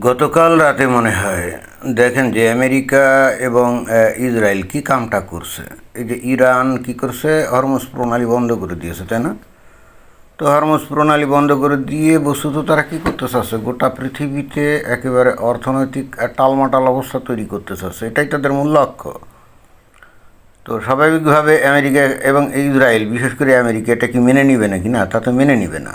গতকাল রাতে মনে হয় দেখেন যে আমেরিকা এবং ইসরায়েল কি কামটা করছে। এই যে ইরান কি করছে, হরমুজ প্রণালী বন্ধ করে দিয়েছে, তাই না? তো হরমুজ প্রণালী বন্ধ করে দিয়ে বস্তুত তারা কী করতে চাচ্ছে, গোটা পৃথিবীতে একেবারে অর্থনৈতিক টালমাটাল অবস্থা তৈরি করতে চাচ্ছে, এটাই তাদের মূল লক্ষ্য। তো স্বাভাবিকভাবে আমেরিকা এবং ইসরায়েল, বিশেষ করে আমেরিকা, এটা কি মেনে নিবে নাকি? না, তা তো মেনে নিবে না।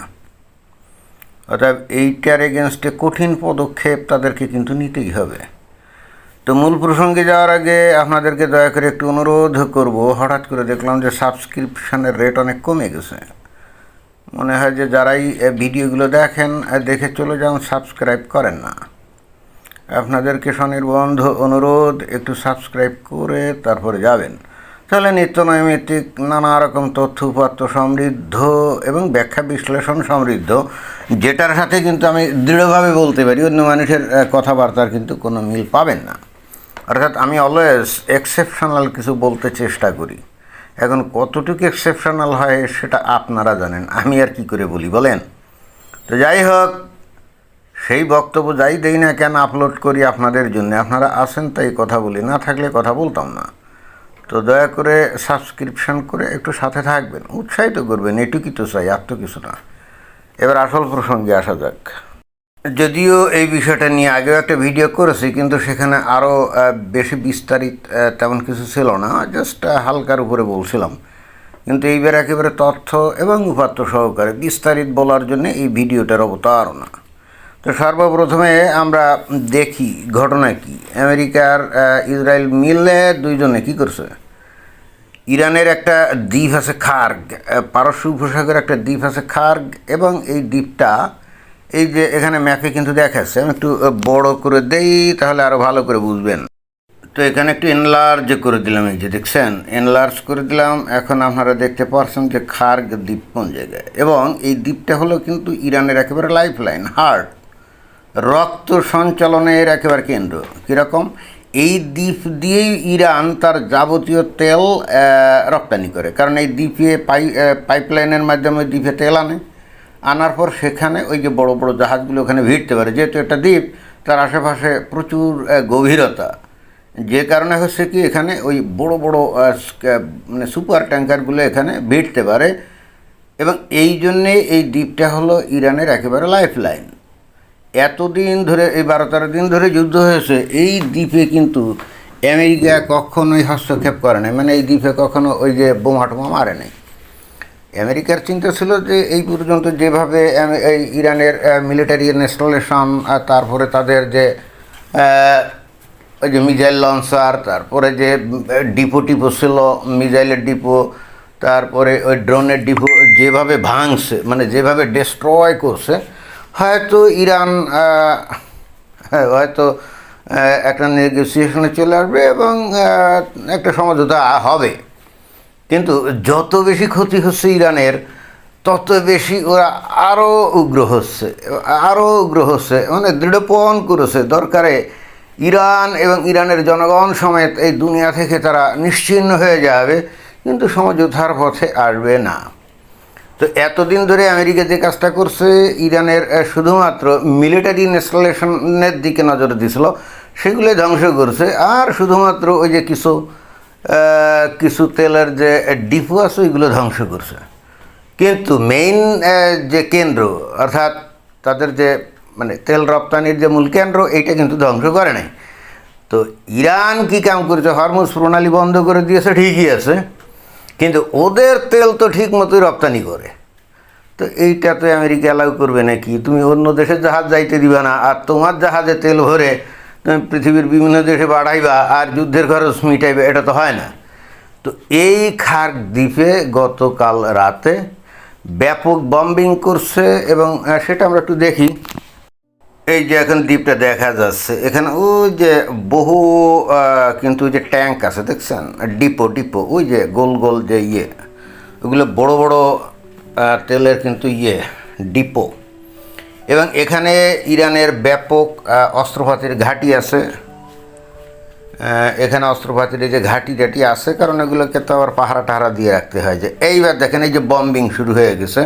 অর্থাৎ এইটার এগেনস্টে কঠিন পদক্ষেপ তাদেরকে কিন্তু নিতেই হবে। তো মূল প্রসঙ্গে যাওয়ার আগে আপনাদেরকে দয়া করে একটু অনুরোধ করব, হঠাৎ করে দেখলাম যে সাবস্ক্রিপশানের রেট অনেক কমে গেছে। মনে হয় যে যারাই ভিডিওগুলো দেখেন, দেখে চলে যান, সাবস্ক্রাইব করেন না। আপনাদেরকে স্বনির্বন্ধ অনুরোধ, একটু সাবস্ক্রাইব করে তারপরে যাবেন। তাহলে নিত্য নৈমিত্তিক নানা রকম তথ্য উপাত্ত সমৃদ্ধ এবং ব্যাখ্যা বিশ্লেষণ সমৃদ্ধ, যেটার সাথে কিন্তু আমি দৃঢ়ভাবে বলতে পারি অন্য মানুষের কথাবার্তার কিন্তু কোনো মিল পাবেন না। অর্থাৎ আমি অলওয়েজ এক্সেপশনাল কিছু বলতে চেষ্টা করি। এখন কতটুকু এক্সেপশনাল হয় সেটা আপনারা জানেন, আমি আর কি করে বলি বলেন। তো যাই হোক, সেই বক্তব্য যাই দেই না কেন আপলোড করি আপনাদের জন্য, আপনারা আসেন তাই কথা বলি, না থাকলে কথা বলতাম না। তো দয়া করে সাবস্ক্রিপশন করে একটু সাথে থাকবেন, উৎসাহিত করবেন, এটুকুই তো চাই, আর তো কিছু না। এবার আসল প্রসঙ্গে আসা যাক। যদিও এই বিষয়টা নিয়ে আগেও একটা ভিডিও করেছি, কিন্তু সেখানে আরও বেশি বিস্তারিত তেমন কিছু ছিল না, জাস্ট হালকার উপরে বলছিলাম। কিন্তু এইবার একেবারে তথ্য এবং উপাত্ত সহকারে বিস্তারিত বলার জন্য এই ভিডিওটার অবতারণা। তো সর্বপ্রথমে আমরা দেখি ঘটনা কি। আমেরিকার ইসরায়েল মিলে দুইজনে কি করছে, ইরানের একটা দ্বীপ আছে খার্গ, পারস্য উপসাগরের একটা দ্বীপ আছে খার্গ, এবং এই দ্বীপটা এই যে এখানে ম্যাপে কিন্তু দেখাচ্ছে, আমি একটু বড় করে দেই তাহলে আরও ভালো করে বুঝবেন। তো এখানে একটু এনলার্জ করে দিলাম, এই যে দেখছেন এনলার্জ করে দিলাম। এখন আপনারা দেখতে পাচ্ছেন যে খার্গ দ্বীপ কোন জায়গায়, এবং এই দ্বীপটা হলো কিন্তু ইরানের একেবারে লাইফ লাইন, হার্ট, রক্ত সঞ্চালনের একেবারে কেন্দ্র। কীরকম, এই দ্বীপ দিয়েই ইরান তার যাবতীয় তেল রপ্তানি করে, কারণ এই দ্বীপে পাইপলাইনের মাধ্যমে দ্বীপে তেল আনার পর সেখানে ওই যে বড় বড় জাহাজগুলো ওখানে ভিড়তে পারে, যেহেতু একটা দ্বীপ, তার আশেপাশে প্রচুর গভীরতা, যে কারণে হচ্ছে কি এখানে ওই বড় বড় মানে সুপার ট্যাঙ্কারগুলো এখানে ভিড়তে পারে, এবং এই জন্যে এই দ্বীপটা হলো ইরানের একেবারে লাইফ লাইন। এতদিন ধরে, এই 12-13 দিন ধরে যুদ্ধ হয়েছে, এই দ্বীপে কিন্তু আমেরিকা কখনোই হস্তক্ষেপ করে নাই, মানে এই দ্বীপে কখনো ওই যে বোমা টোমা মারে নাই। আমেরিকার চিন্তা ছিল যে এই পর্যন্ত যেভাবে এই ইরানের মিলিটারি ইনস্টলেশন, তারপরে তাদের যে ওই যে মিসাইল লঞ্চার, তারপরে যে ডিপো টিপো ছিল, মিসাইলের ডিপো, তারপরে ওই ড্রোনের ডিপো যেভাবে ভাঙছে, মানে যেভাবে ডেস্ট্রয় করছে, হয়তো ইরান হয়তো একটা নেগোসিয়েশনে চলে আসবে এবং একটা সমঝোতা হবে। কিন্তু যত বেশি ক্ষতি হচ্ছে ইরানের, তত বেশি ওরা আরও উগ্র হচ্ছে, মানে দৃঢ়পণ করেছে, দরকারে ইরান এবং ইরানের জনগণ সমেত এই দুনিয়া থেকে তারা নিশ্চিহ্ন হয়ে যাবে, কিন্তু সমঝোতার পথে আসবে না। তো এতদিন ধরে আমেরিকা যে কাজটা করছে, ইরানের শুধুমাত্র মিলিটারি ইনস্টলেশনের দিকে নজর দিয়েছিল, সেগুলো ধ্বংস করছে, আর শুধুমাত্র ওই যে কিছু তেলের যে ডিপো আছে ওইগুলো ধ্বংস করছে। কিন্তু মেইন যে কেন্দ্র, অর্থাৎ তাদের যে মানে তেল রপ্তানির যে মূল কেন্দ্র, এইটা কিন্তু ধ্বংস করে নাই। তো ইরান কি কাম করেছে, হরমুজ প্রণালী বন্ধ করে দিয়েছে, ঠিকই আছে, কিন্তু ওদের তেল তো ঠিক মতোই রপ্তানি করে। তো এইটা তো আমেরিকা অ্যালাউ করবে নাকি? তুমি অন্য দেশের জাহাজ যাইতে দিবা না, আর তোমার জাহাজে তেল ভরে তুমি পৃথিবীর বিভিন্ন দেশে বাড়াইবা আর যুদ্ধের খরচ মিটাইবে, এটা তো হয় না। তো এই খার্গ দ্বীপে গতকাল রাতে ব্যাপক বম্বিং করছে, এবং সেটা আমরা একটু দেখি। এই যে এখন দ্বীপটা দেখা যাচ্ছে, এখানে ওই যে বহু কিন্তু ওই যে ট্যাঙ্ক আছে দেখছেন, ডিপো, ওই যে গোল গোল যে ওগুলো বড় বড় তেলের কিন্তু ডিপো, এবং এখানে ইরানের ব্যাপক অস্ত্রপাতির ঘাঁটি আছে। এখানে অস্ত্রপাতির যে ঘাঁটি আছে, কারণ এগুলোকে তো আবার পাহারা টাহারা দিয়ে রাখতে হয়। যে এইবার দেখেন এই যে বম্বিং শুরু হয়ে গেছে,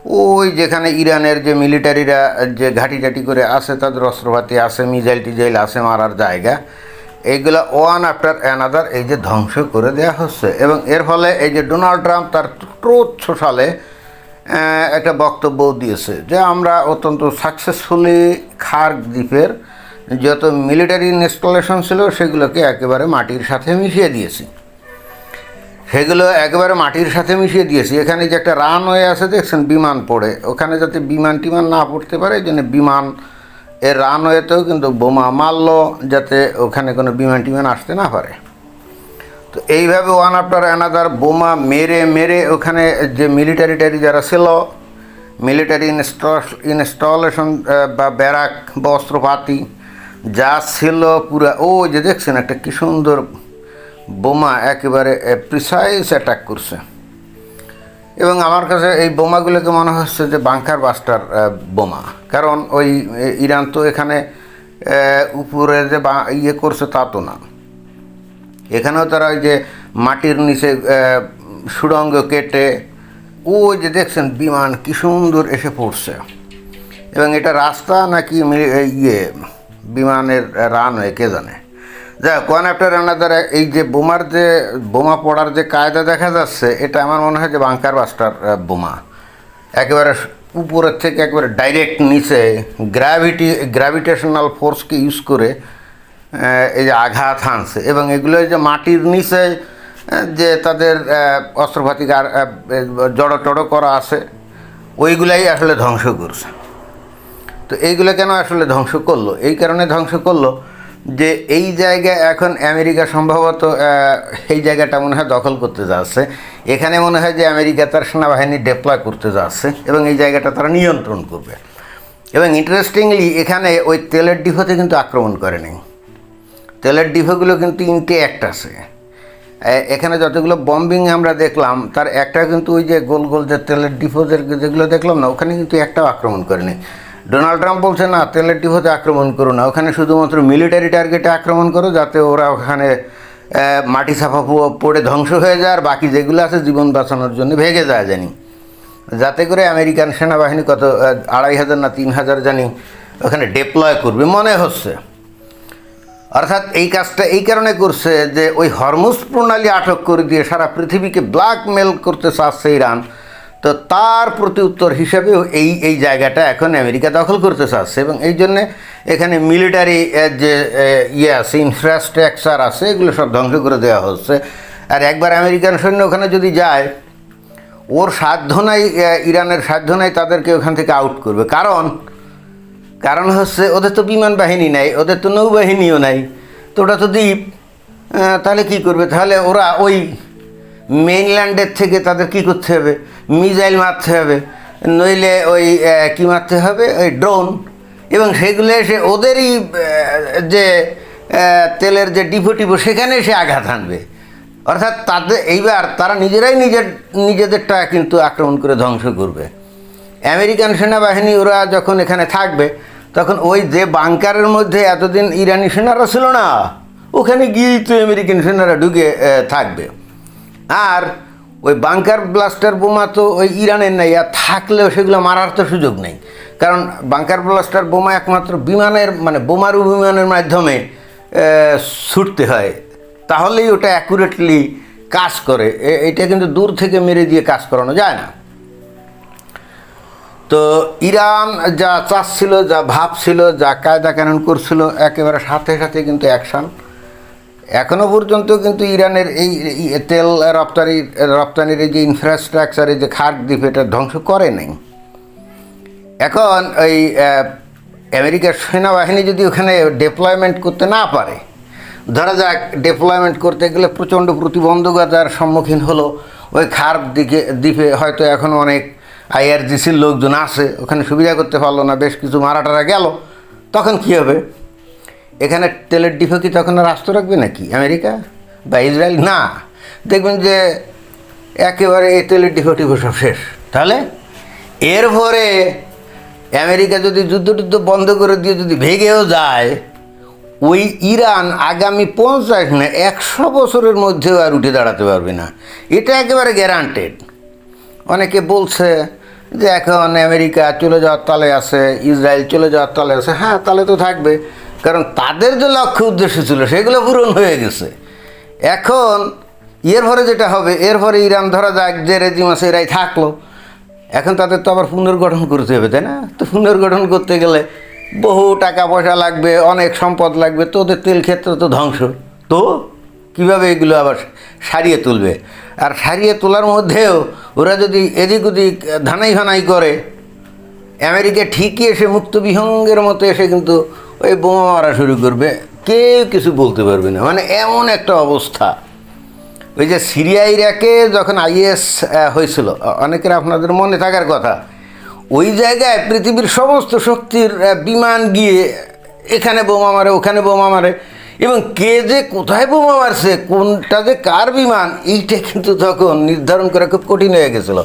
ওই যেখানে ইরানের যে মিলিটারিরা যে ঘাঁটি টাটি করে আছে, তাদের অস্ত্রপাতি আছে, মিজাইল টিজাইল আছে, মারার জায়গা, এইগুলো ওয়ান আফটার অ্যানাদার এই যে ধ্বংস করে দেওয়া হচ্ছে। এবং এর ফলে এই যে ডোনাল্ড ট্রাম্প তার ট্রুথ সোশ্যালে একটা বক্তব্য দিয়েছে যে আমরা অত্যন্ত সাকসেসফুলি খার্গ দ্বীপের যত মিলিটারি ইনস্টলেশন ছিল সেগুলোকে একেবারে মাটির সাথে মিশিয়ে দিয়েছি, সেগুলো একেবারে মাটির সাথে মিশিয়ে দিয়েছি। এখানে যে একটা রানওয়ে আছে দেখছেন, বিমান পড়ে, ওখানে যাতে বিমান টিমান না পড়তে পারে এই জন্য বিমান এর রানওয়েতেও কিন্তু বোমা মারলো যাতে ওখানে কোনো বিমান টিমান আসতে না পারে। তো এইভাবে ওয়ান আফটার অ্যানাদার বোমা মেরে মেরে ওখানে যে মিলিটারি যারা ছিল, মিলিটারি ইনস্টলেশন বা ব্যারাক বা অস্ত্রপাতি যা ছিল পুরা, ও যে দেখছেন একটা কি সুন্দর বোমা একেবারে প্রিসাইজ অ্যাটাক করছে। এবং আমার কাছে এই বোমাগুলোকে মনে হচ্ছে যে বাংকার বাস্টার বোমা, কারণ ওই ইরান তো এখানে উপরে যে ইয়ে করছে তা তো না, এখানেও তারা ওই যে মাটির নিচে সুড়ঙ্গ কেটে ওই যে দেখছেন বিমান কি সুন্দর এসে পড়ছে। এবং এটা রাস্তা নাকি ইয়ে বিমানের রানওয়ে কে জানে। যাক, ওয়ান আফটার অ্যানাদার এই যে বোমার যে বোমা পড়ার যে কায়দা দেখা যাচ্ছে, এটা আমার মনে হয় যে বাংকার বাস্টার বোমা, একেবারে উপরের থেকে একেবারে ডাইরেক্ট নিচে গ্র্যাভিটেশনাল ফোর্সকে ইউজ করে এই যে আঘাত হানছে। এবং এগুলো যে মাটির নিচে যে তাদের অস্ত্রপাতি জড়ো টড়ো করা আছে ওইগুলাই আসলে ধ্বংস করছে। তো এইগুলো কেন আসলে ধ্বংস করলো? এই কারণে ধ্বংস করলো যে এই জায়গায় এখন আমেরিকা সম্ভবত এই জায়গাটা মনে হয় দখল করতে যাচ্ছে। এখানে মনে হয় যে আমেরিকা তার সেনাবাহিনী ডেপ্লয় করতে যাচ্ছে এবং এই জায়গাটা তারা নিয়ন্ত্রণ করবে। এবং ইন্টারেস্টিংলি এখানে ওই তেলের ডিপোতে কিন্তু আক্রমণ করেনি, তেলের ডিপোগুলো কিন্তু ইনট্যাক্ট আছে। এখানে যতগুলো বম্বিং আমরা দেখলাম তার একটা কিন্তু ওই যে গোল গোল যে তেলের ডিপোদের যেগুলো দেখলাম না, ওখানে কিন্তু একটাও আক্রমণ করেনি। ডোনাল্ড ট্রাম্প বলছে না, তেলের ডিপোতে আক্রমণ করো না, ওখানে শুধুমাত্র মিলিটারি টার্গেটে আক্রমণ করো যাতে ওরা ওখানে মাটি সাফা পড়ে ধ্বংস হয়ে যায়, আর বাকি যেগুলো আছে জীবন বাঁচানোর জন্য ভেঙে যায় জানি, যাতে করে আমেরিকান সেনাবাহিনী কত 2,500 না 3,000 জানি ওখানে ডেপ্লয় করবে মনে হচ্ছে। অর্থাৎ এই কাজটা এই কারণে করছে যে ওই হরমুজ প্রণালী আটক করে দিয়ে সারা পৃথিবীকে ব্ল্যাকমেল করতে চাচ্ছে ইরান। তো তার প্রতি উত্তর হিসেবে এই জায়গাটা এখন আমেরিকা দখল করতে চাচ্ছে এবং এই জন্যে এখানে মিলিটারি যে ইয়ে আছে, ইনফ্রাস্ট্রাকচার আছে, এগুলো সব ধ্বংস করে দেওয়া হচ্ছে। আর একবার আমেরিকান সৈন্য ওখানে যদি যায়, ওর সাধ্য নাই, ইরানের সাধ্য নাই তাদেরকে ওখান থেকে আউট করবে। কারণ হচ্ছে ওদের তো বিমান বাহিনী নাই, ওদের তো নৌবাহিনীও নাই, তো ওটা তো দ্বীপ, তাহলে কি করবে? তাহলে ওরা ওই মেইনল্যান্ডের থেকে তাদের কি করতে হবে? মিসাইল মারতে হবে, নইলে ওই কী মারতে হবে? ওই ড্রোন। এবং সেগুলো এসে ওদেরই যে তেলের যে ডিপো সেখানে এসে আঘাত হানবে। অর্থাৎ তাদের এইবার তারা নিজেরাই নিজেদেরটা কিন্তু আক্রমণ করে ধ্বংস করবে। আমেরিকান সেনাবাহিনী ওরা যখন এখানে থাকবে তখন ওই যে বাংকারের মধ্যে এতদিন ইরানি সেনারা ছিল না, ওখানে গিয়েই তো আমেরিকান সেনারা ঢুকে থাকবে। আর ওই বাংকার ব্লাস্টার বোমা তো ওই ইরানের নাই, আর থাকলেও সেগুলো মারার তো সুযোগ নেই, কারণ বাংকার ব্লাস্টার বোমা একমাত্র বিমানের মানে বোমারু বিমানের মাধ্যমে ছুটতে হয়, তাহলেই ওটা অ্যাকুরেটলি কাজ করে। এটা কিন্তু দূর থেকে মেরে দিয়ে কাজ করানো যায় না। তো ইরান যা চাচ্ছিল, যা ভাবছিল, যা কায়দা কানুন করছিল, একেবারে সাথে সাথে কিন্তু অ্যাকশান। এখনও পর্যন্ত কিন্তু ইরানের এই তেল রপ্তানির এই যে ইনফ্রাস্ট্রাকচার, এই যে খার্গ দ্বীপ, এটা ধ্বংস করে নাই। এখন ওই আমেরিকার সেনাবাহিনী যদি ওখানে ডেপ্লয়মেন্ট করতে না পারে, ধরা যাক ডেপ্লয়মেন্ট করতে গেলে প্রচণ্ড প্রতিবন্ধকতার সম্মুখীন হলো, ওই খার্গ দ্বীপে হয়তো এখনও অনেক IRGCর লোকজন আছে, ওখানে সুবিধা করতে পারলো না, বেশ কিছু মারাটারা গেল, তখন কী হবে? এখানে তেলের ডিপো কি তখন আর আস্ত রাখবে নাকি আমেরিকা বা ইসরায়েল? না, দেখবেন যে একেবারে এই তেলের ডিপো সব শেষ। তাহলে এরপরে আমেরিকা যদি যুদ্ধ বন্ধ করে দিয়ে যদি ভেঙেও যায়, ওই ইরান আগামী 50 না 100 বছরের মধ্যেও আর উঠে দাঁড়াতে পারবে না, এটা একেবারে গ্যারান্টেড। অনেকে বলছে যে এখন আমেরিকা চলে যাওয়ার তালে আছে, ইসরায়েল চলে যাওয়ার তালে আছে। হ্যাঁ, তালে তো থাকবে, কারণ তাদের যে লক্ষ্য উদ্দেশ্য ছিল সেগুলো পূরণ হয়ে গেছে। এখন এরপরে যেটা হবে, এরপরে ইরান ধরা যাক যে রেজিম আছে এরাই থাকলো, এখন তাদের তো আবার পুনর্গঠন করতে হবে, তাই না? তো পুনর্গঠন করতে গেলে বহু টাকা পয়সা লাগবে, অনেক সম্পদ লাগবে, তো ওদের তেল ক্ষেত্র তো ধ্বংস। তো কীভাবে এগুলো আবার সারিয়ে তুলবে? আর সারিয়ে তোলার মধ্যেও ওরা যদি এদিক ওদিক ধানাই ভানাই করে, আমেরিকা ঠিকই এসে মুক্ত বিহঙ্গের মতো এসে কিন্তু ওই বোমা মারা শুরু করবে, কেউ কিছু বলতে পারবে না। মানে এমন একটা অবস্থা। ওই যে সিরিয়া ইরাকে যখন আইএস হয়েছিল, অনেকের আপনাদের মনে থাকার কথা, ওই জায়গায় পৃথিবীর সমস্ত শক্তির বিমান গিয়ে এখানে বোমা মারে, ওখানে বোমা মারে, এবং কে যে কোথায় বোমা মারছে, কোনটা যে কার বিমান, এইটা কিন্তু তখন নির্ধারণ করা খুব কঠিন হয়ে গেছিলো।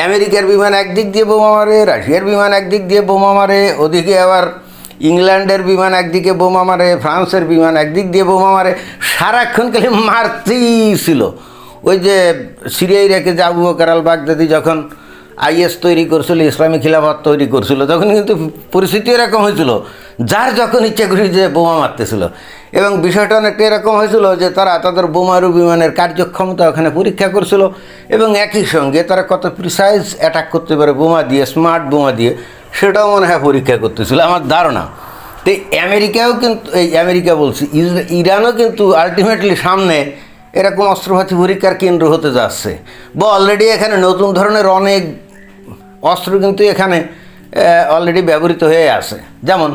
আমেরিকার বিমান একদিক দিয়ে বোমা মারে, রাশিয়ার বিমান একদিক দিয়ে বোমা মারে, ওদিকে আবার ইংল্যান্ডের বিমান একদিকে বোমা মারে, ফ্রান্সের বিমান একদিক দিয়ে বোমা মারে, সারাক্ষণ খালি মারতেই ছিল। ওই যে সিরিয়া ইরাকে যে আবু বকর আল বাগদাদি যখন আইএস তৈরি করছিল, ইসলামী খিলাফত তৈরি করছিল, তখন কিন্তু পরিস্থিতি এরকম হয়েছিল, যার যখন ইচ্ছা করি যে বোমা মারতেছিল। এবং বিষয়টা অনেকটা এরকম হয়েছিল যে তারা তাদের বোমারু বিমানের কার্যক্ষমতা ওখানে পরীক্ষা করছিল, এবং একই সঙ্গে তারা কত প্রিসাইজ অ্যাটাক করতে পারে বোমা দিয়ে, স্মার্ট বোমা দিয়ে, সেটাও মনে হয় পরীক্ষা করতেছিল আমার ধারণা। তো আমেরিকাও কিন্তু, এই আমেরিকা বলছি, ইরানও কিন্তু আলটিমেটলি সামনে এরকম অস্ত্রপাতি পরীক্ষার কেন্দ্র হতে যাচ্ছে, বা অলরেডি এখানে নতুন ধরনের অনেক অস্ত্র কিন্তু এখানে অলরেডি ব্যবহৃত হয়ে আছে। যেমন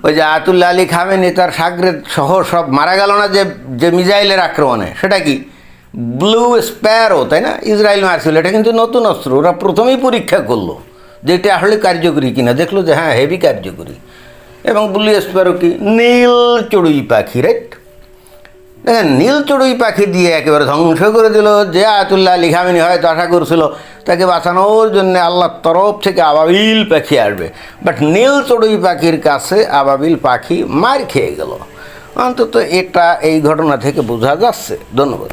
ওই যে আয়াতুল্লাহ আলী খামেনি তার সাগরেদ সহ সব মারা গেল না যে মিসাইলের আক্রমণে, সেটা কি ব্লু স্প্যারো, তাই না? ইসরায়েল মারছিল, এটা কিন্তু নতুন অস্ত্র। ওরা প্রথমেই পরীক্ষা করলো যে এটা আসলে কার্যকরী কিনা, দেখলো যে হ্যাঁ হেভি কার্যকরী। এবং ব্লু স্প্যারো কি নীল চড়ুই পাখি, রাইট? দেখেন, নীল চড়ুই পাখি দিয়ে একেবারে ধ্বংস করে দিল। যে আয়াতুল্লাহ আলী খামেনি হয়তো আশা করছিল তাকে বাঁচানোর জন্য আল্লাহর তরফ থেকে আবাবিল পাখি আসবে, বাট নীল চড়ুই পাখির কাছে আবাবিল পাখি মার খেয়ে গেল। অন্তত এটা এই ঘটনা থেকে বোঝা যাচ্ছে। ধন্যবাদ।